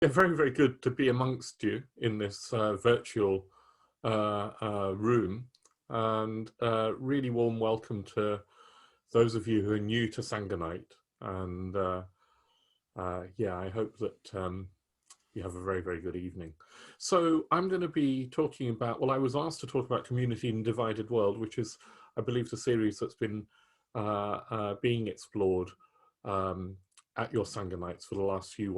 Yeah, very, very good to be amongst you in this virtual room, and really warm welcome to those of you who are new to Sangha Night. And yeah, I hope that you have a very, very good evening. So I'm going to be talking about, well, I was asked to talk about community in divided world, which is, I believe, the series that's been being explored at your Sangha Nights for the last wee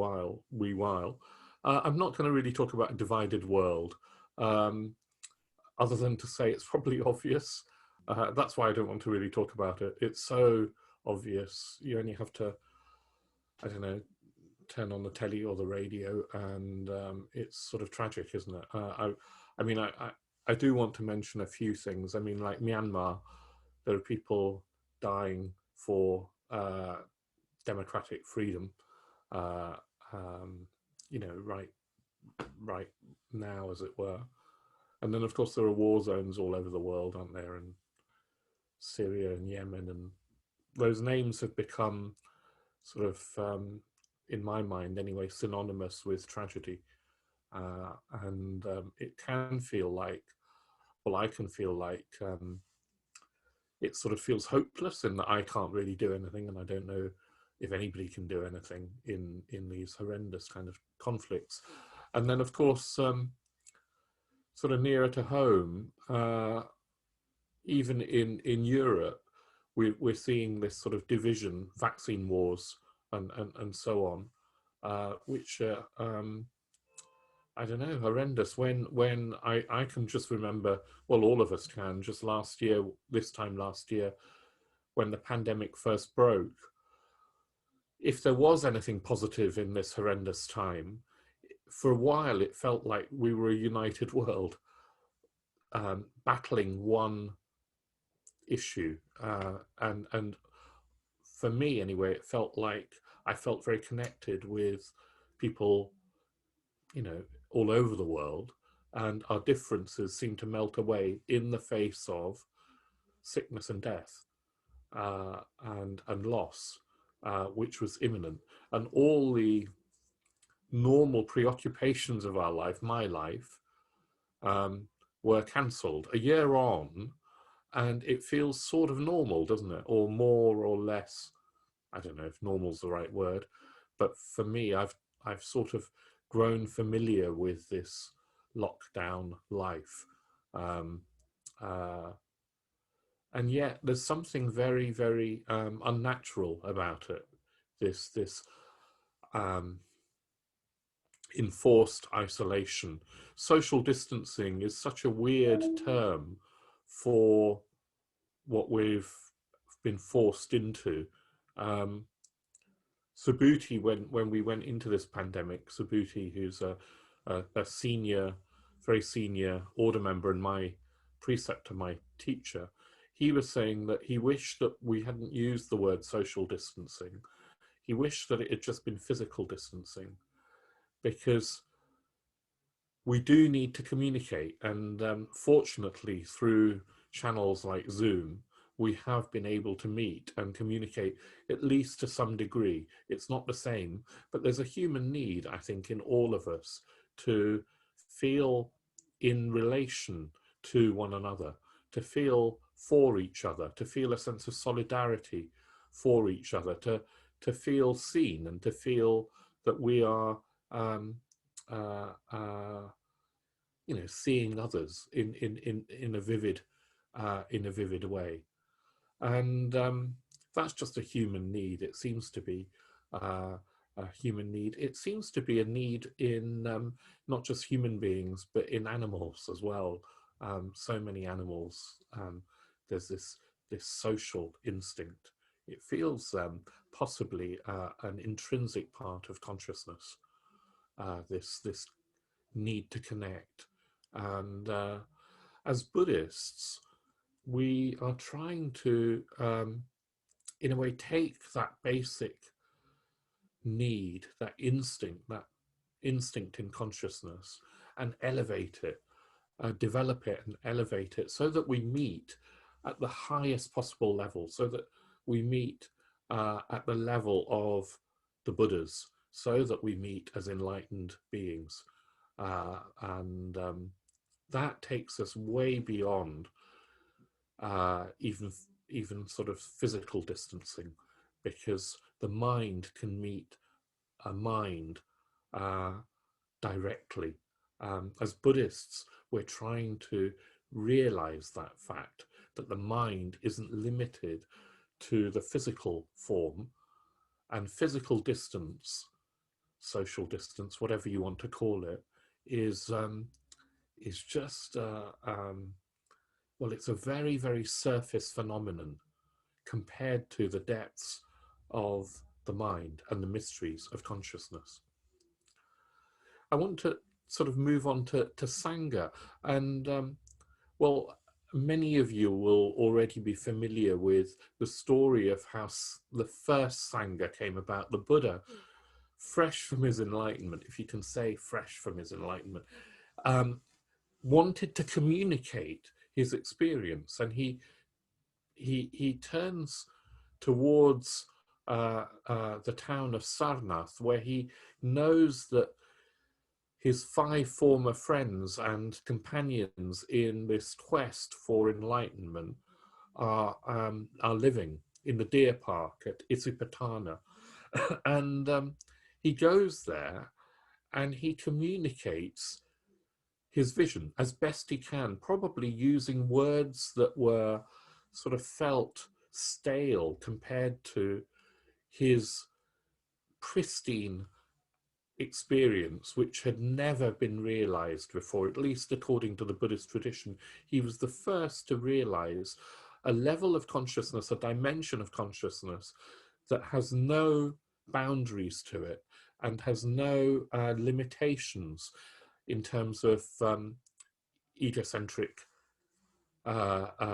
while. I'm not going to really talk about a divided world, other than to say it's probably obvious. That's why I don't want to really talk about it. It's so obvious. You only have to, I don't know, turn on the telly or the radio, and it's sort of tragic, isn't it? I mean, I do want to mention a few things. I mean, like Myanmar, there are people dying for democratic freedom, uh, you know, right now, as it were. And then, of course, there are war zones all over the world, aren't there? In Syria and Yemen, and those names have become sort of, in my mind anyway, synonymous with tragedy. And it can feel like, well, I can feel like it sort of feels hopeless in that I can't really do anything, and I don't know if anybody can do anything in these horrendous kind of conflicts. And then, of course, sort of nearer to home, even in Europe, we're seeing this sort of division, vaccine wars, and so on, which I don't know, horrendous. When I can just remember, well, all of us can, just last year, this time last year, when the pandemic first broke, if there was anything positive in this horrendous time, for a while it felt like we were a united world, battling one issue, and for me anyway, it felt like I felt very connected with people, you know, all over the world, and our differences seemed to melt away in the face of sickness and death, and loss, which was imminent, and all the normal preoccupations of our life, my life, were cancelled a year on, and it feels sort of normal, doesn't it? Or more or less, I don't know if normal's the right word, but for me, I've sort of grown familiar with this lockdown life. Um, uh, and yet there's something very, very unnatural about it. This um, enforced isolation. Social distancing is such a weird term for what we've been forced into. Subhuti, when we went into this pandemic, Subhuti, who's a senior, very senior order member and my preceptor, my teacher, he was saying that he wished that we hadn't used the word social distancing. He wished that it had just been physical distancing, because we do need to communicate, and fortunately through channels like Zoom, we have been able to meet and communicate, at least to some degree. It's not the same, but there's a human need, I think, in all of us to feel in relation to one another, to feel for each other, to feel a sense of solidarity for each other, to feel seen, and to feel that we are you know, seeing others in a vivid way. And that's just a human need. It seems to be a human need. It seems to be a need in not just human beings, but in animals as well. So many animals, there's this social instinct. It feels possibly an intrinsic part of consciousness, this need to connect. And as Buddhists, we are trying to, in a way, take that basic need, that instinct in consciousness, and elevate it, develop it and elevate it, so that we meet at the highest possible level, so that we meet at the level of the Buddhas, so that we meet as enlightened beings. And that takes us way beyond even sort of physical distancing, because the mind can meet a mind directly. As Buddhists, we're trying to realize that fact, that the mind isn't limited to the physical form, and physical distance, social distance, whatever you want to call it, is just well, it's a very, very surface phenomenon compared to the depths of the mind and the mysteries of consciousness. I want to sort of move on to Sangha, and well, many of you will already be familiar with the story of how the first Sangha came about. The Buddha, fresh from his enlightenment, if you can say fresh from his enlightenment, wanted to communicate his experience, and he turns towards the town of Sarnath, where he knows that his 5 former friends and companions in this quest for enlightenment are living in the deer park at Isipatana. And he goes there and he communicates his vision as best he can, probably using words that were sort of felt stale compared to his pristine experience, which had never been realized before, at least according to the Buddhist tradition. He was the first to realize a level of consciousness, a dimension of consciousness that has no boundaries to it and has no limitations in terms of egocentric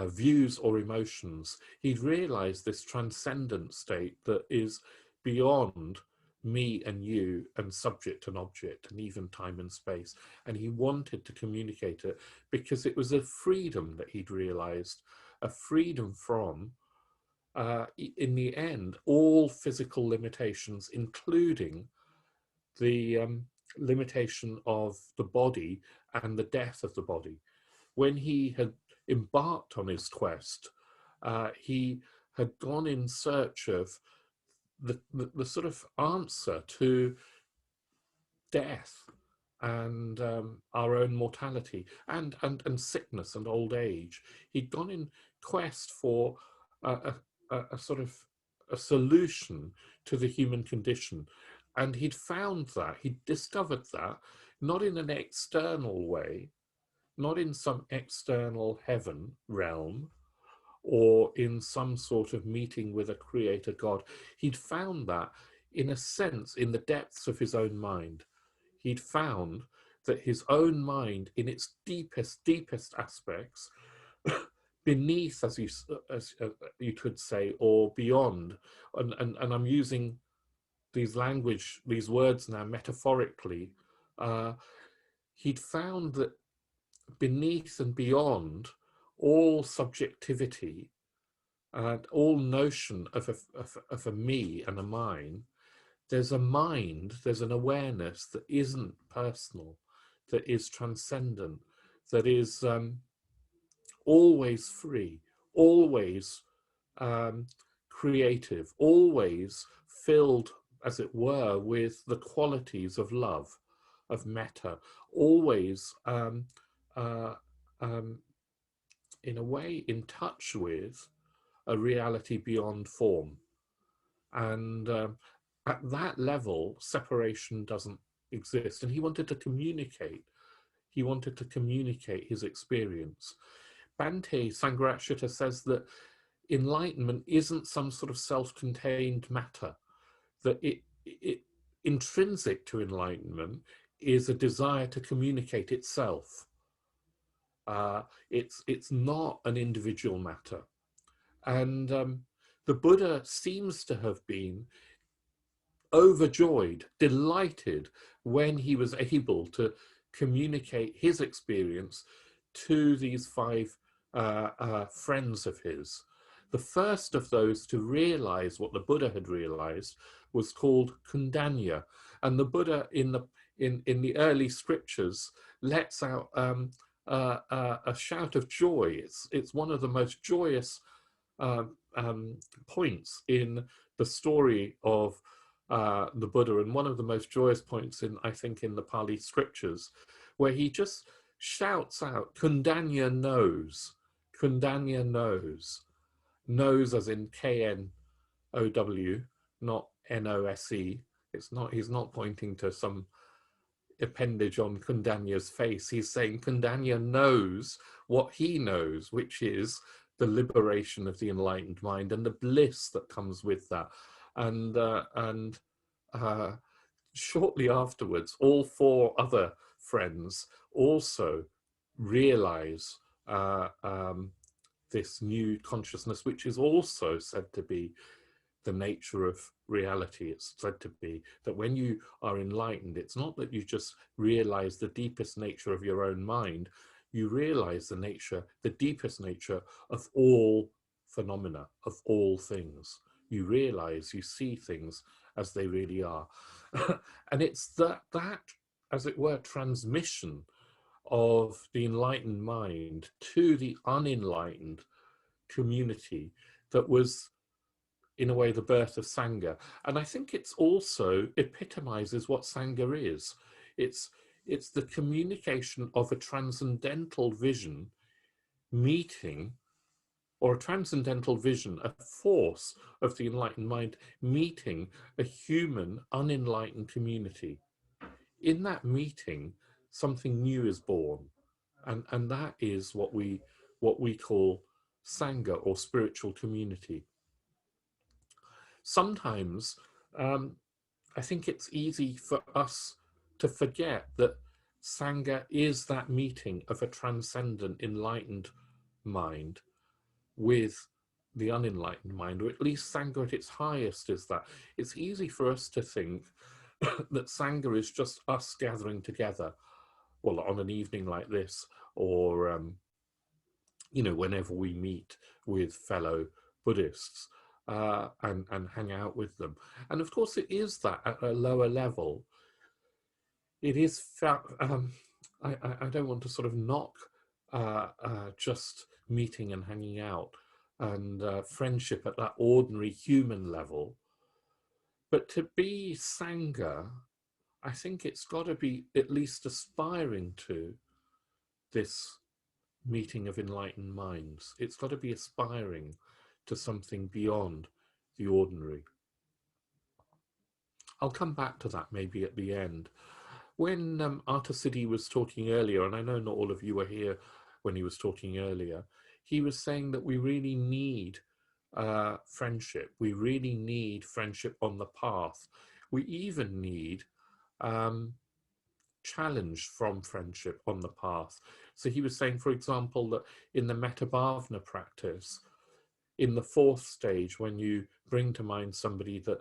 views or emotions. He'd realized this transcendent state that is beyond me and you and subject and object and even time and space. And he wanted to communicate it because it was a freedom that he'd realized, a freedom from, in the end, all physical limitations, including the limitation of the body and the death of the body. When he had embarked on his quest, he had gone in search of the sort of answer to death and our own mortality and sickness and old age. He'd gone in quest for a sort of a solution to the human condition, and he'd found that, he'd discovered that, not in an external way, not in some external heaven realm, or in some sort of meeting with a creator God. He'd found that, in a sense, in the depths of his own mind. He'd found that his own mind, in its deepest aspects, beneath, as you could say, or beyond, and I'm using these words now metaphorically, he'd found that beneath and beyond all subjectivity and all notion of a me and a mine, there's a mind, there's an awareness that isn't personal, that is transcendent, that is always free, always creative, always filled, as it were, with the qualities of love, of metta, always in a way in touch with a reality beyond form. And at that level, separation doesn't exist. And he wanted to communicate. He wanted to communicate his experience. Bhante Sangharakshita says that enlightenment isn't some sort of self-contained matter, that it intrinsic to enlightenment is a desire to communicate itself. It's not an individual matter. And the Buddha seems to have been overjoyed, delighted when he was able to communicate his experience to these 5 friends of his. The first of those to realize what the Buddha had realized was called Kundanya. And the Buddha in the early scriptures lets out a shout of joy. It's one of the most joyous points in the story of the Buddha, and one of the most joyous points in, I think, in the Pali scriptures, where he just shouts out, Kundanya knows, Kundanya knows, knows as in K-N-O-W, not N-O-S-E. It's not, he's not pointing to some appendage on Kundanya's face. He's saying Kundanya knows what he knows, which is the liberation of the enlightened mind and the bliss that comes with that. And shortly afterwards, all four other friends also realize this new consciousness, which is also said to be the nature of reality. It's said to be that when you are enlightened, it's not that you just realize the deepest nature of your own mind, you realize the nature, the deepest nature of all phenomena, of all things. You realize, you see things as they really are. And it's that, as it were, transmission of the enlightened mind to the unenlightened community that was, in a way, the birth of Sangha. And I think it's also epitomizes what Sangha is. It's the communication of a transcendental vision meeting, or a transcendental vision, a force of the enlightened mind meeting a human unenlightened community. In that meeting, something new is born. And that is what we call Sangha, or spiritual community. Sometimes I think it's easy for us to forget that Sangha is that meeting of a transcendent, enlightened mind with the unenlightened mind, or at least Sangha at its highest is that. It's easy for us to think that Sangha is just us gathering together, well, on an evening like this, or you know, whenever we meet with fellow Buddhists and hang out with them. And of course, it is that at a lower level. It is, I don't want to sort of knock just meeting and hanging out and friendship at that ordinary human level. But to be Sangha, I think it's got to be at least aspiring to this meeting of enlightened minds. It's got to be aspiring to something beyond the ordinary. I'll come back to that maybe at the end. When Arthur Siddhi was talking earlier, and I know not all of you were here when he was talking earlier, he was saying that we really need friendship. We really need friendship on the path. We even need challenge from friendship on the path. So he was saying, for example, that in the Metabhavna practice, in the fourth stage, when you bring to mind somebody that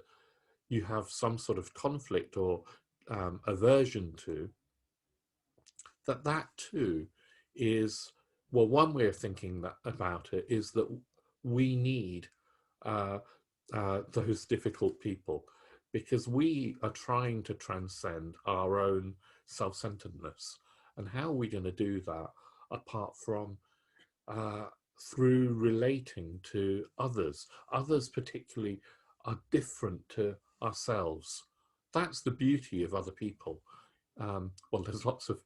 you have some sort of conflict or aversion to, that too is, well, one way of thinking about it is that we need those difficult people, because we are trying to transcend our own self-centeredness. And how are we going to do that apart from through relating to others? Others particularly are different to ourselves. That's the beauty of other people. Well, there's lots of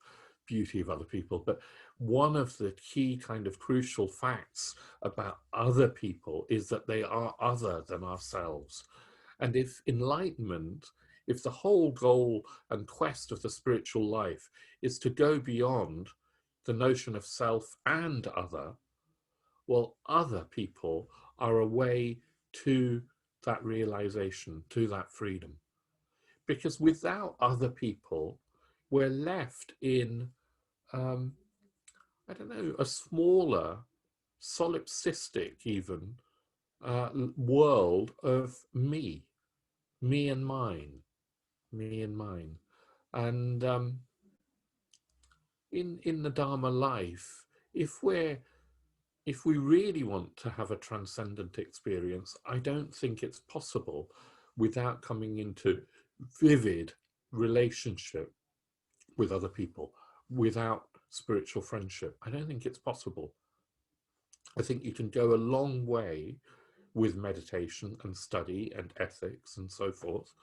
beauty of other people, but one of the key kind of crucial facts about other people is that they are other than ourselves. And if enlightenment, if the whole goal and quest of the spiritual life is to go beyond the notion of self and other, well, other people are a way to that realization, to that freedom. Because without other people, we're left in, I don't know, a smaller, solipsistic even, world of me and mine, me and mine. And in the Dharma life, if we really want to have a transcendent experience, I don't think it's possible without coming into vivid relationship with other people without spiritual friendship. I don't think it's possible. I think you can go a long way with meditation and study and ethics and so forth.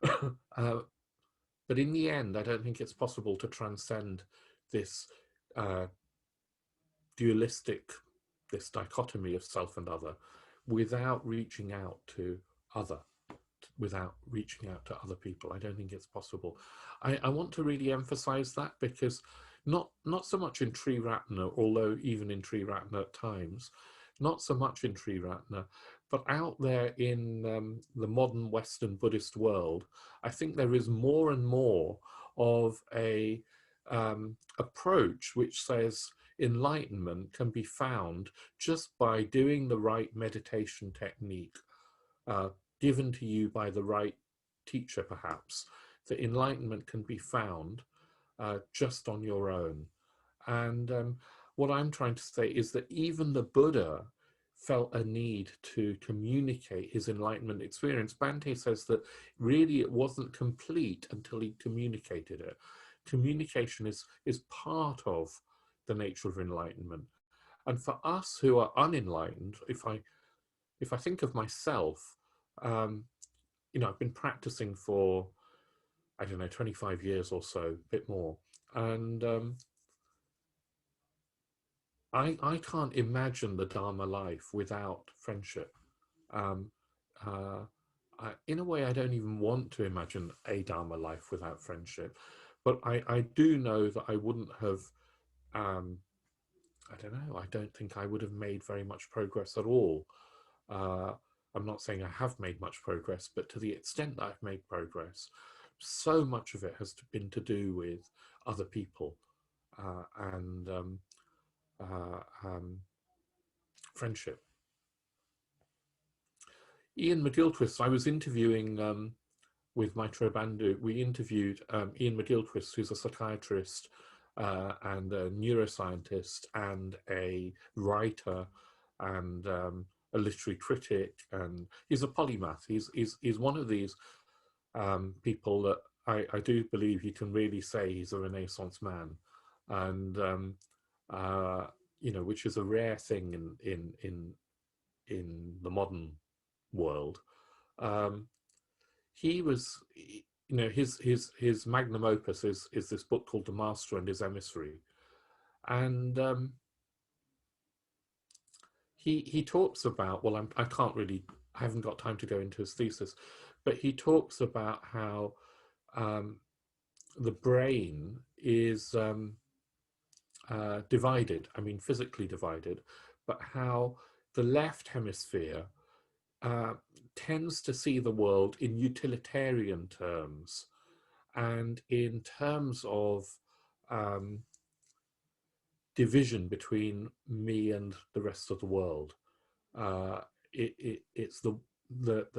But in the end, I don't think it's possible to transcend this dualistic, this dichotomy of self and other, without reaching out to other, without reaching out to other people. I don't think it's possible. I want to really emphasize that, because not so much in Triratna, although even in Triratna at times, not so much in Triratna, but out there in the modern Western Buddhist world, I think there is more and more of a approach which says enlightenment can be found just by doing the right meditation technique, given to you by the right teacher, perhaps. That enlightenment can be found just on your own. And what I'm trying to say is that even the Buddha felt a need to communicate his enlightenment experience. Bhante says that really it wasn't complete until he communicated it. Communication is part of the nature of enlightenment. And for us who are unenlightened, if I think of myself, you know, I've been practicing for, I don't know, 25 years or so, a bit more. And I can't imagine the Dharma life without friendship. In a way, I don't even want to imagine a Dharma life without friendship. But I do know that I wouldn't have, I don't know, I don't think I would have made very much progress at all. I'm not saying I have made much progress, but to the extent that I've made progress, so much of it has been to do with other people and friendship. Ian McGilchrist, I was interviewing with Maitreya Bandhu. We interviewed Ian McGilchrist, who's a psychiatrist and a neuroscientist and a writer and a literary critic, and he's a polymath. He's one of these people that I do believe you can really say he's a Renaissance man, and you know, which is a rare thing in the modern world. He was, you know, his magnum opus is this book called The Master and His Emissary, and he talks about, well, I can't really, I haven't got time to go into his thesis, but he talks about how the brain is divided, I mean physically divided, but how the left hemisphere tends to see the world in utilitarian terms and in terms of division between me and the rest of the world. It's the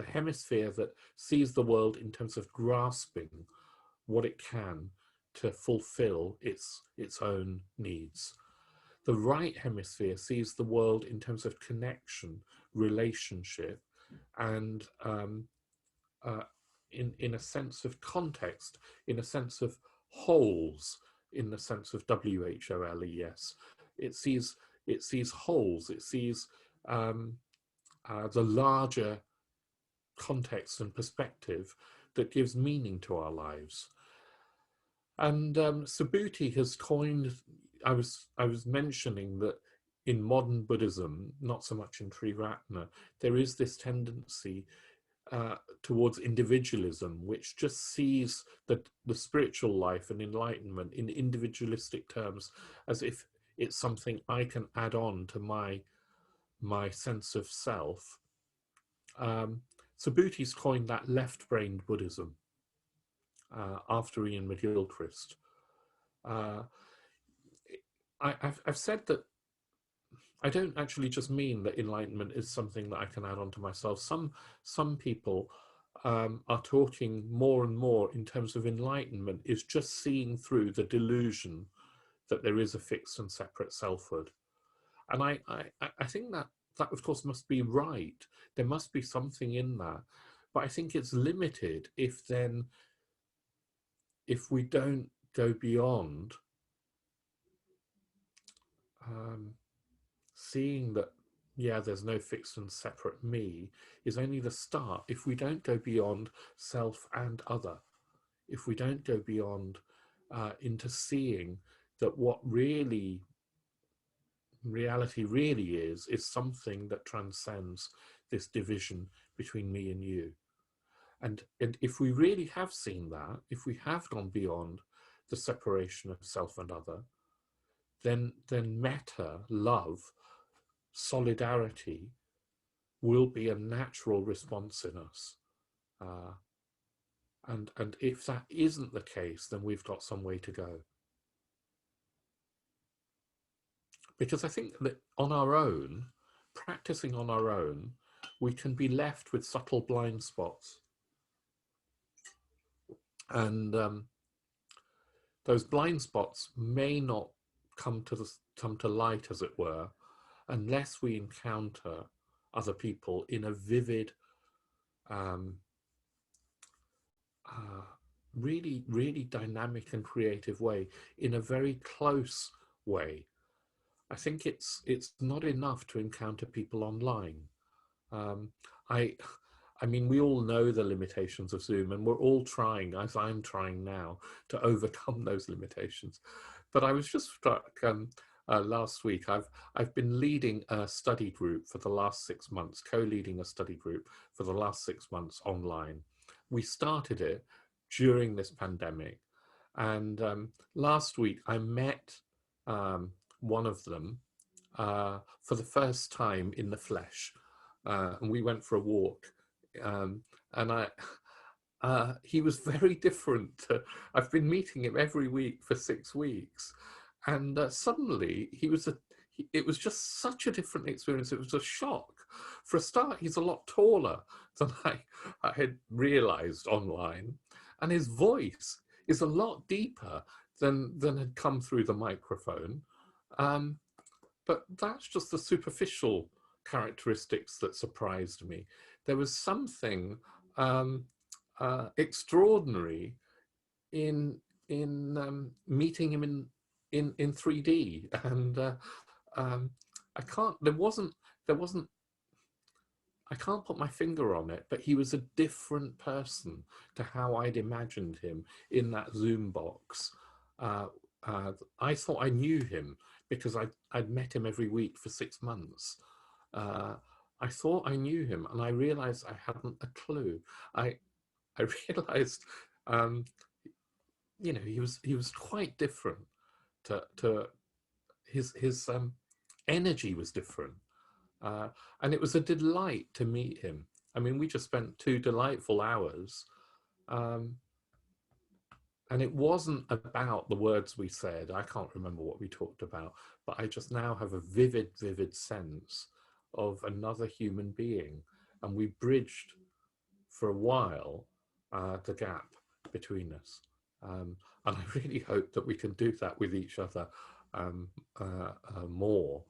hemisphere that sees the world in terms of grasping what it can to fulfill its own needs. The right hemisphere sees the world in terms of connection, relationship, and in a sense of context, in a sense of wholes, in the sense of WHOLES. It sees wholes. It sees the larger context and perspective that gives meaning to our lives. And Subhuti has coined, I was mentioning that in modern Buddhism, not so much in Triratna, there is this tendency towards individualism, which just sees the spiritual life and enlightenment in individualistic terms, as if it's something I can add on to my sense of self. Subhuti's coined that left-brained Buddhism after Ian McGilchrist. I've said that I don't actually just mean that enlightenment is something that I can add on to myself. Some people are talking more and more in terms of enlightenment is just seeing through the delusion that there is a fixed and separate selfhood. And I think that of course must be right. There must be something in that. But I think it's limited if then if we don't go beyond seeing that, yeah, there's no fixed and separate me, is only the start. If we don't go beyond self and other, if we don't go beyond into seeing that what reality really is something that transcends this division between me and you. And if we really have seen that, if we have gone beyond the separation of self and other, then metta, love, solidarity will be a natural response in us. And if that isn't the case, then we've got some way to go. Because I think that on our own, practicing on our own, we can be left with subtle blind spots. And those blind spots may not come to light, as it were, unless we encounter other people in a vivid, really dynamic and creative way, in a very close way. I think it's not enough to encounter people online. I mean, we all know the limitations of Zoom, and we're all trying, as I'm trying now, to overcome those limitations. But I was just struck last week. I've been leading a study group for the last 6 months, co-leading a study group for the last 6 months online. We started it during this pandemic, and last week I met one of them for the first time in the flesh, and we went for a walk. And he was very different. I've been meeting him every week for 6 weeks, and suddenly it was just such a different experience. It was a shock. For a start, he's a lot taller than I had realized online, and his voice is a lot deeper than had come through the microphone. But that's just the superficial characteristics that surprised me. There was something extraordinary in meeting him in 3D, and I can't put my finger on it, but he was a different person to how I'd imagined him in that Zoom box. I thought I knew him because I'd met him every week for 6 months. I thought I knew him, and I realized I hadn't a clue. I realized, you know, he was quite different. To his energy was different, and it was a delight to meet him. I mean, we just spent 2 delightful hours, and it wasn't about the words we said. I can't remember what we talked about, but I just now have a vivid sense of another human being, and we bridged for a while the gap between us, and I really hope that we can do that with each other more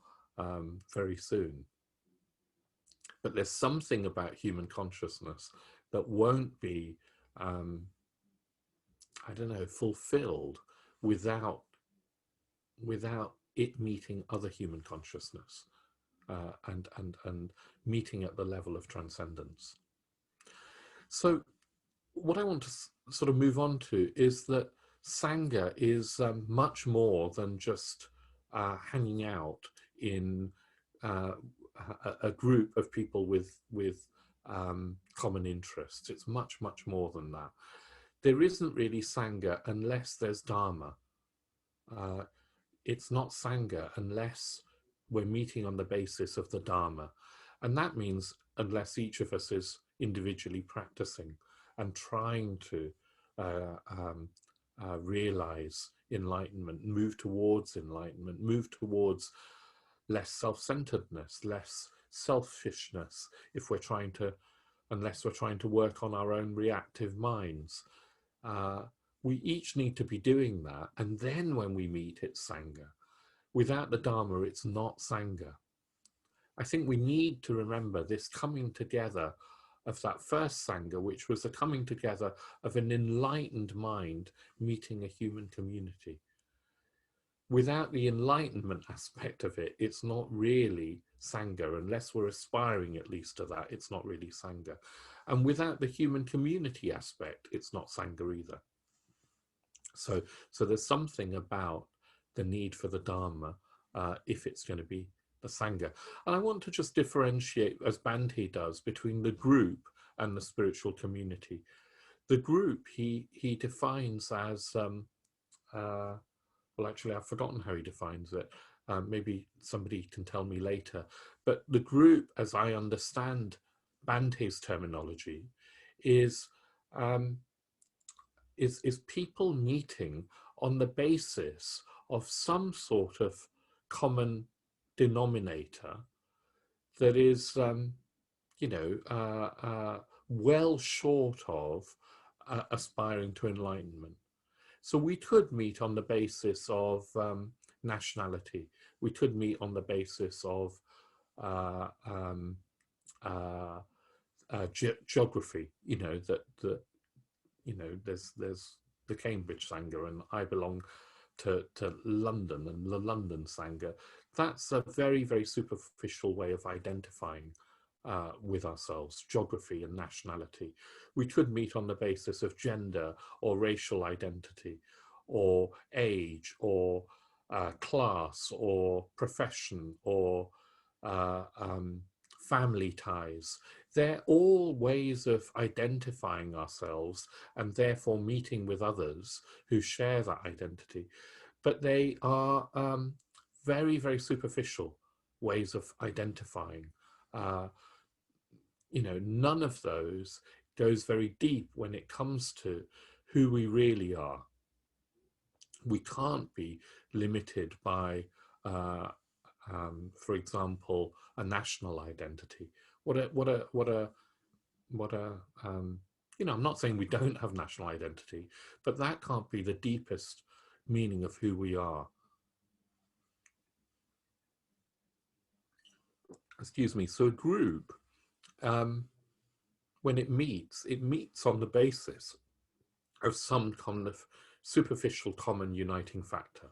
very soon. But there's something about human consciousness that won't be I don't know, fulfilled without it meeting other human consciousness and meeting at the level of transcendence. So what I want to sort of move on to is that Sangha is much more than just hanging out in a group of people with common interests. It's much more than that. There isn't really Sangha unless there's Dharma. It's not Sangha unless we're meeting on the basis of the Dharma. And that means unless each of us is individually practicing and trying to realize enlightenment, move towards enlightenment, move towards less self-centeredness, less selfishness, unless we're trying to work on our own reactive minds. We each need to be doing that, and then when we meet, it's Sangha. Without the Dharma, it's not Sangha. I think we need to remember this coming together of that first Sangha, which was the coming together of an enlightened mind meeting a human community. Without the enlightenment aspect of it, it's not really Sangha. Unless we're aspiring at least to that, it's not really Sangha. And without the human community aspect, it's not Sangha either. So there's something about the need for the Dharma if it's going to be the Sangha. And I want to just differentiate, as Bhante does, between the group and the spiritual community. The group he defines as, well, actually, I've forgotten how he defines it. Maybe somebody can tell me later. But the group, as I understand Bhante's terminology, is people meeting on the basis of some sort of common denominator that is, well short of aspiring to enlightenment. So we could meet on the basis of nationality. We could meet on the basis of geography. There's the Cambridge Sangha, and I belong to London and the London Sangha. That's a very, very superficial way of identifying with ourselves, geography and nationality. We could meet on the basis of gender or racial identity or age or class or profession or family ties. They're all ways of identifying ourselves and therefore meeting with others who share that identity. But they are very, very superficial ways of identifying. None of those goes very deep when it comes to who we really are. We can't be limited by, for example, a national identity. I'm not saying we don't have national identity, but that can't be the deepest meaning of who we are. Excuse me. So a group, when it meets on the basis of some kind of superficial common uniting factor.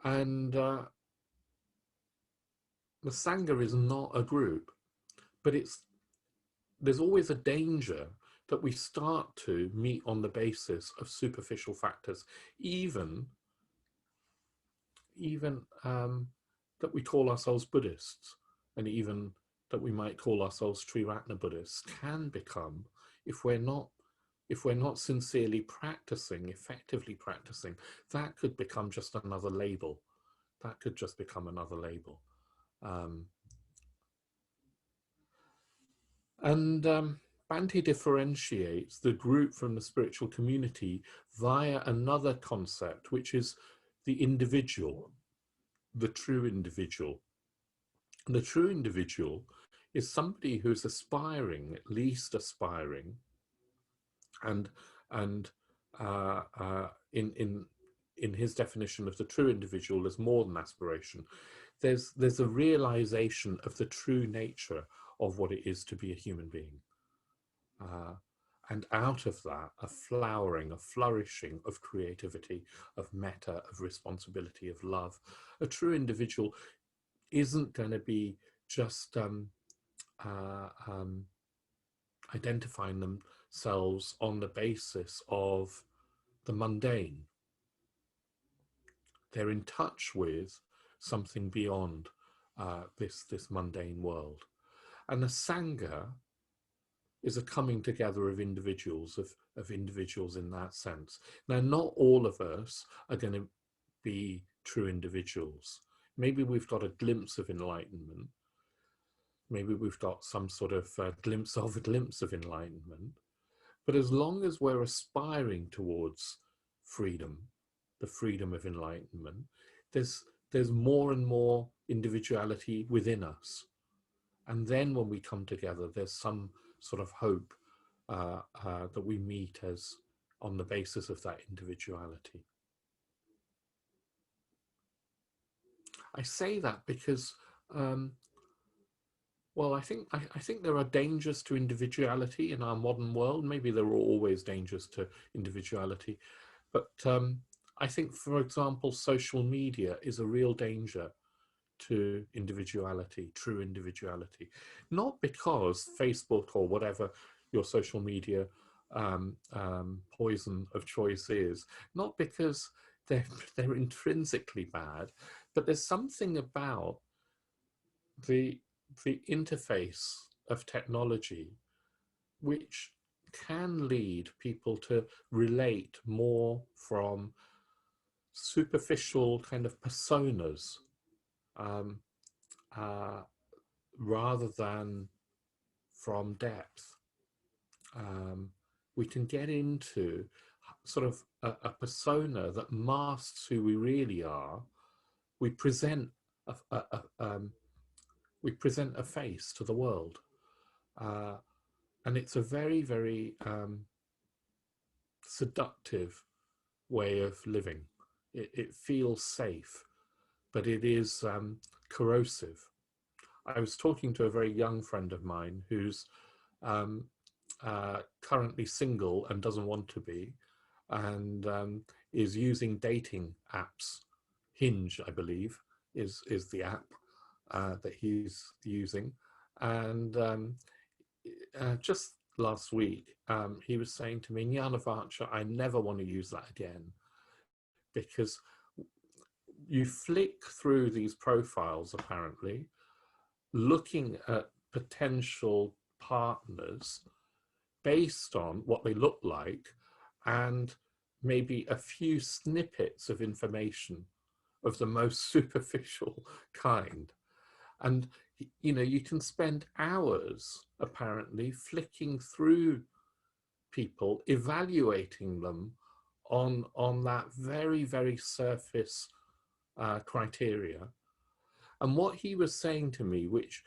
And the Sangha is not a group, but there's always a danger that we start to meet on the basis of superficial factors, even that we call ourselves Buddhists, and even that we might call ourselves Triratna Buddhists, can become, if we're not sincerely practicing, effectively practicing, that could become just another label. That could just become another label. Bhante differentiates the group from the spiritual community via another concept, which is the individual, the true individual. And the true individual is somebody who's aspiring, at least aspiring, and in his definition of the true individual, there's more than aspiration. There's a realization of the true nature of what it is to be a human being. And out of that, a flowering, a flourishing of creativity, of metta, of responsibility, of love. A true individual isn't going to be just identifying themselves on the basis of the mundane. They're in touch with something beyond this mundane world. And the Sangha is a coming together of individuals, of individuals in that sense. Now, not all of us are going to be true individuals. Maybe we've got a glimpse of enlightenment. Maybe we've got some sort of glimpse of enlightenment. But as long as we're aspiring towards freedom, the freedom of enlightenment, there's more and more individuality within us. And then when we come together, there's some sort of hope that we meet as on the basis of that individuality. I say that because, well, Well, I think there are dangers to individuality in our modern world. Maybe there are always dangers to individuality, but I think, for example, social media is a real danger to individuality, true individuality. Not because Facebook or whatever your social media poison of choice is, not because they're, they're intrinsically bad, but there's something about the interface of technology which can lead people to relate more from superficial kind of personas, um, uh, rather than from depth. We can get into sort of a persona that masks who we really are. We present we present a face to the world, and it's a very, very seductive way of living. It feels safe, but it is corrosive. I was talking to a very young friend of mine who's currently single and doesn't want to be, and is using dating apps. Hinge, I believe, is the app that he's using. And just last week, he was saying to me, Jnanavaca, I never want to use that again, because you flick through these profiles, apparently, looking at potential partners based on what they look like and maybe a few snippets of information of the most superficial kind. And, you know, you can spend hours apparently flicking through people, evaluating them on that very, very surface criteria. And what he was saying to me, which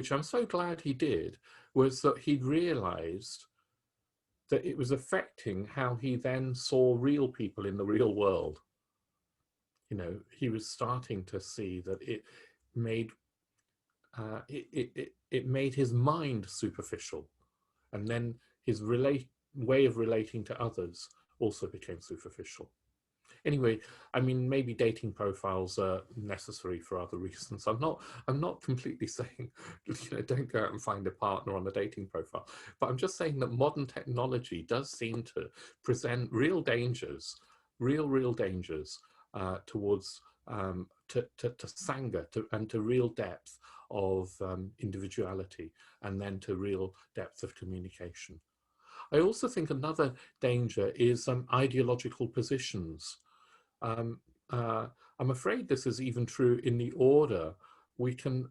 I'm so glad he did, was that he'd realized that it was affecting how he then saw real people in the real world. You know, he was starting to see that it made it made his mind superficial, and then his way of relating to others also became superficial. Anyway, I mean, maybe dating profiles are necessary for other reasons. I'm not completely saying, you know, don't go out and find a partner on a dating profile, but I'm just saying that modern technology does seem to present real dangers, real dangers towards to Sangha, and to real depth of individuality, and then to real depth of communication. I also think another danger is ideological positions. Um, I'm afraid this is even true in the order. We can,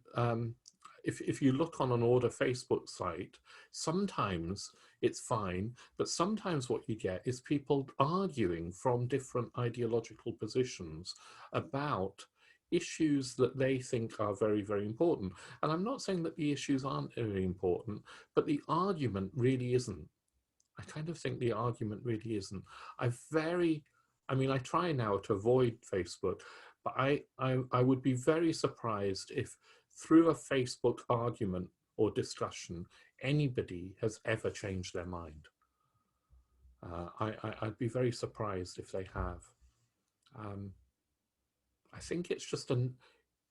if you look on an order Facebook site, sometimes it's fine, but sometimes what you get is people arguing from different ideological positions about issues that they think are very, very important. And I'm not saying that the issues aren't very important, but the argument really isn't. I kind of think the argument really isn't. I mean, I try now to avoid Facebook, but I would be very surprised if through a Facebook argument or discussion, anybody has ever changed their mind. I'd be very surprised if they have. I think it's just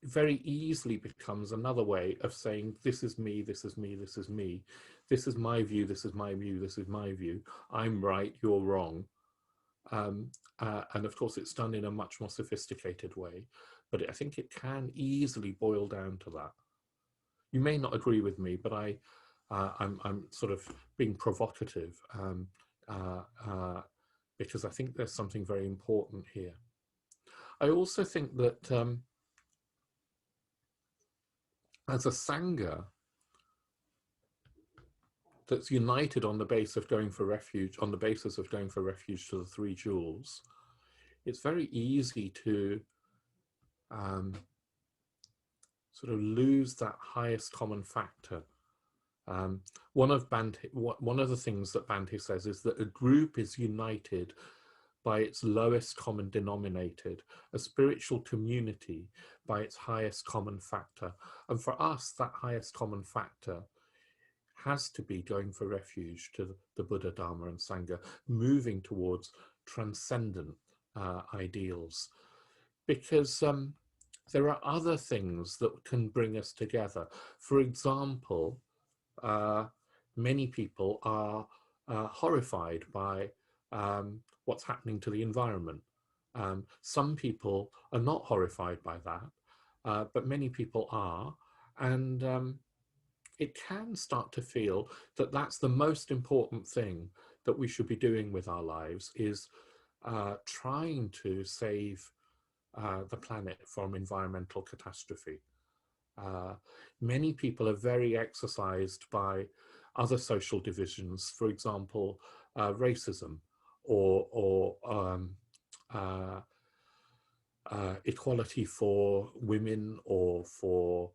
very easily becomes another way of saying, this is me, this is me, this is me, this is my view, this is my view, this is my view, I'm right, you're wrong. And of course it's done in a much more sophisticated way, but I think it can easily boil down to that. You may not agree with me, but I'm sort of being provocative because I think there's something very important here. I also think that as a Sangha that's united on the basis of going for refuge, to the three jewels, it's very easy to sort of lose that highest common factor. One of the things that Bhante says is that a group is united by its lowest common denominator, a spiritual community by its highest common factor. And for us, that highest common factor has to be going for refuge to the Buddha, Dharma, and Sangha, moving towards transcendent ideals. Because there are other things that can bring us together. For example, many people are horrified by what's happening to the environment. Some people are not horrified by that, but many people are. And it can start to feel that that's the most important thing that we should be doing with our lives, is trying to save the planet from environmental catastrophe. Many people are very exercised by other social divisions, for example, racism or uh, equality for women, or for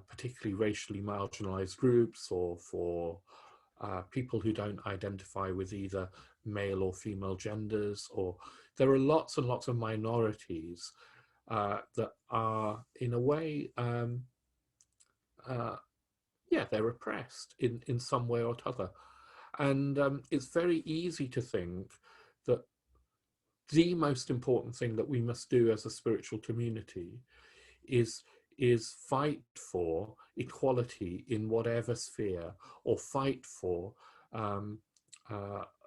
particularly racially marginalized groups, or for people who don't identify with either male or female genders. Or there are lots and lots of minorities that are, in a way, yeah, they're oppressed in some way or other. And it's very easy to think that the most important thing that we must do as a spiritual community is fight for equality in whatever sphere, or fight for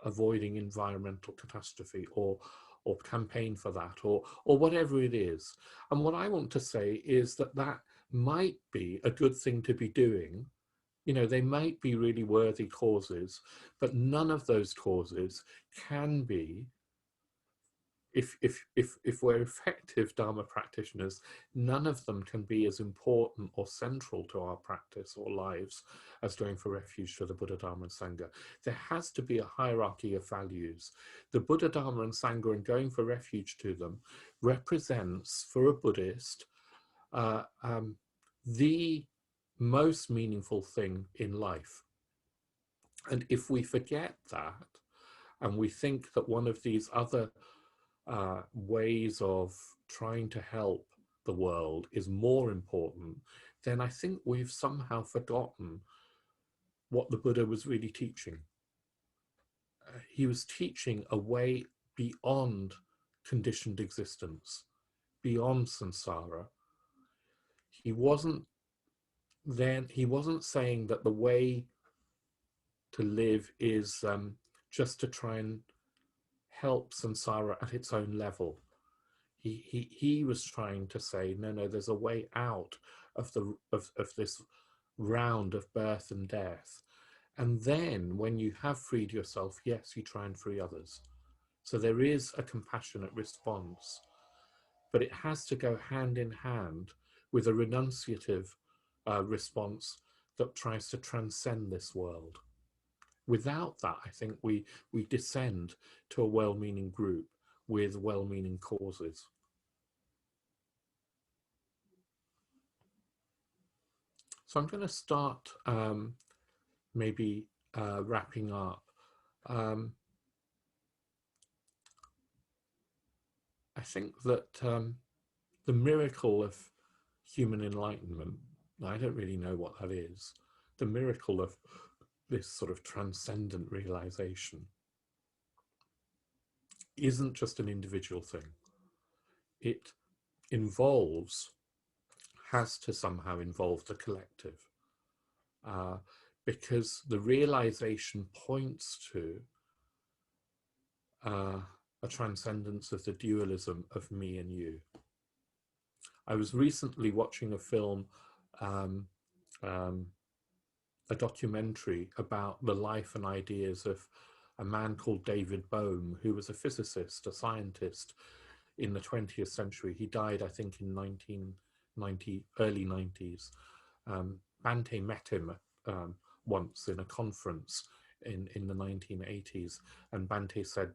avoiding environmental catastrophe, or campaign for that, or whatever it is. And what I want to say is that that might be a good thing to be doing. You know, they might be really worthy causes, but none of those causes can be, if we're effective Dharma practitioners, none of them can be as important or central to our practice or lives as going for refuge to the Buddha, Dharma, and Sangha. There has to be a hierarchy of values. The Buddha, Dharma, and Sangha, and going for refuge to them, represents, for a Buddhist, the most meaningful thing in life. And if we forget that, and we think that one of these other ways of trying to help the world is more important, then I think we've somehow forgotten what the Buddha was really teaching. He was teaching a way beyond conditioned existence, beyond samsara. He wasn't saying that the way to live is just to try and help samsara at its own level. He was trying to say, no, there's a way out of this round of birth and death. And then when you have freed yourself, yes, you try and free others. So there is a compassionate response, but it has to go hand in hand with a renunciative response that tries to transcend this world. Without that, I think we descend to a well-meaning group with well-meaning causes. So I'm going to start maybe wrapping up. I think that the miracle of human enlightenment, I don't really know what that is, the miracle of this sort of transcendent realization isn't just an individual thing. It has to somehow involve the collective, because the realization points to a transcendence of the dualism of me and you. I was recently watching a film, a documentary about the life and ideas of a man called David Bohm, who was a physicist, a scientist in the 20th century. He died, I think, in 1990, early 90s. Bhante met him once in a conference in the 1980s, and Bhante said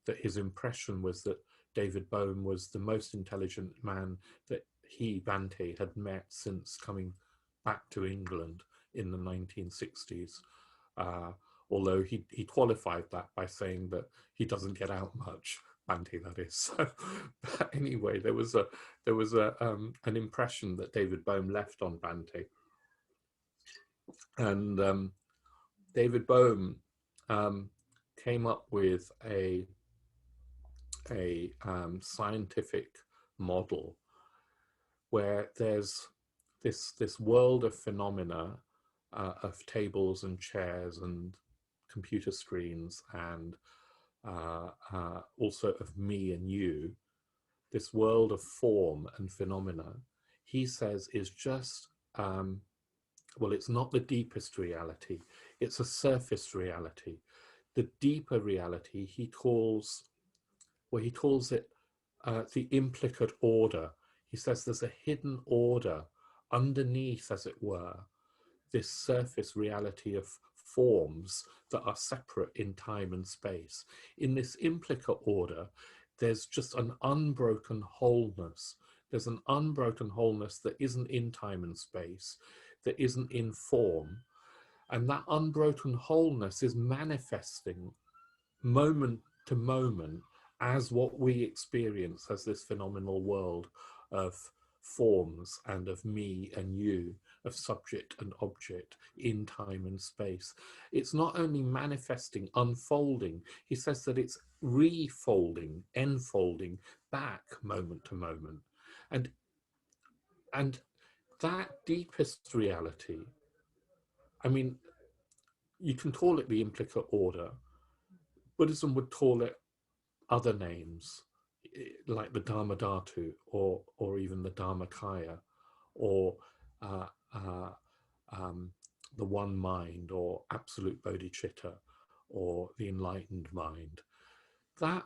that his impression was that David Bohm was the most intelligent man that he, Bhante, had met since coming back to England in the 1960s, although he qualified that by saying that he doesn't get out much, Bhante, that is. So, but anyway, there was an impression that David Bohm left on Bhante, and David Bohm came up with a scientific model where there's this world of phenomena, of tables and chairs and computer screens, and also of me and you, this world of form and phenomena, he says is just, well, it's not the deepest reality, it's a surface reality. The deeper reality he calls, well, he calls it the implicate order. He says there's a hidden order underneath, as it were, this surface reality of forms that are separate in time and space. In this implicate order, there's just an unbroken wholeness. There's an unbroken wholeness that isn't in time and space, that isn't in form. And that unbroken wholeness is manifesting moment to moment as what we experience as this phenomenal world of forms and of me and you, of subject and object in time and space. It's not only manifesting, unfolding, he says that it's refolding, enfolding back moment to moment. And that deepest reality, I mean, you can call it the implicate order. Buddhism would call it other names, like the Dharma Dhatu, or even the Dharmakaya, or the one mind, or absolute bodhicitta, or the enlightened mind. That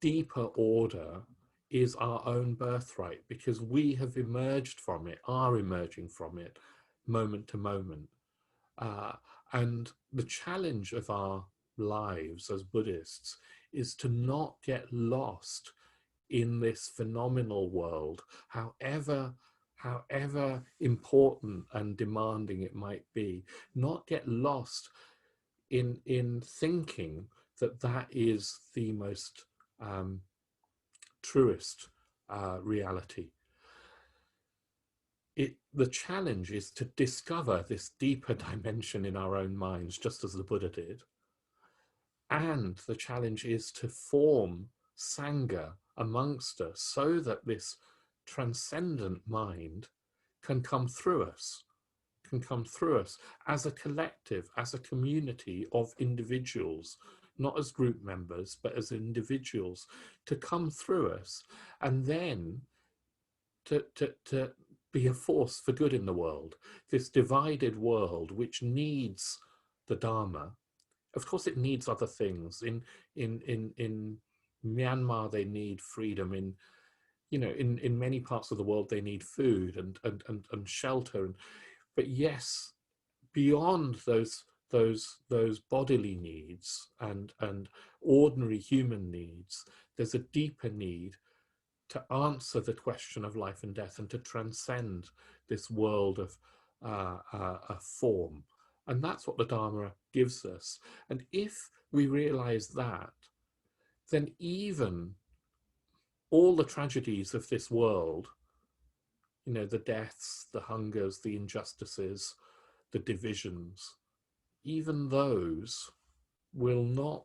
deeper order is our own birthright, because we have emerged from it, are emerging from it, moment to moment. And the challenge of our lives as Buddhists is to not get lost in this phenomenal world, however important and demanding it might be, not get lost in thinking that that is the most truest reality. The challenge is to discover this deeper dimension in our own minds, just as the Buddha did. And the challenge is to form Sangha amongst us so that this transcendent mind can come through us, as a collective, as a community of individuals, not as group members, but as individuals, to come through us, and then to be a force for good in the world, this divided world which needs the Dharma. Of course, it needs other things. In Myanmar, they need freedom. In many parts of the world, they need food and shelter. But yes, beyond those bodily needs and ordinary human needs, there's a deeper need to answer the question of life and death, and to transcend this world of form. And that's what the Dharma gives us. And if we realize that, then even all the tragedies of this world, the deaths, the hungers, the injustices, the divisions, even those will not,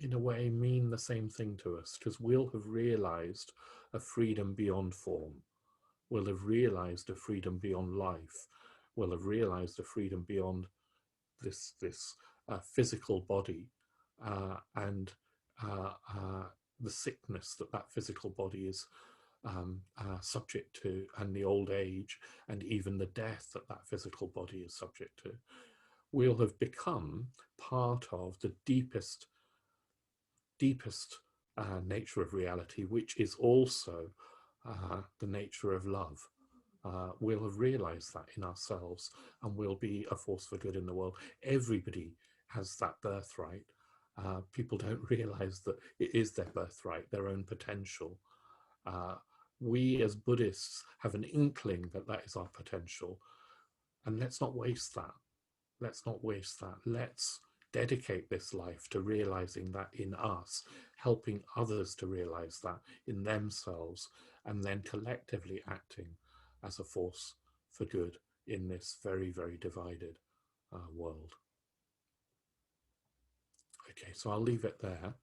in a way, mean the same thing to us, because we'll have realized a freedom beyond form. We'll have realized a freedom beyond life. We'll have realized a freedom beyond this physical body and the sickness that physical body is subject to, and the old age, and even the death that physical body is subject to. We'll have become part of the deepest nature of reality, which is also the nature of love. We'll have realized that in ourselves, and we'll be a force for good in the world. Everybody has that birthright. People don't realize that it is their birthright, their own potential. We as Buddhists have an inkling that that is our potential, and let's not waste that. Let's not waste that. Let's dedicate this life to realizing that in us, helping others to realize that in themselves, and then collectively acting as a force for good in this very, very divided world. Okay, so I'll leave it there.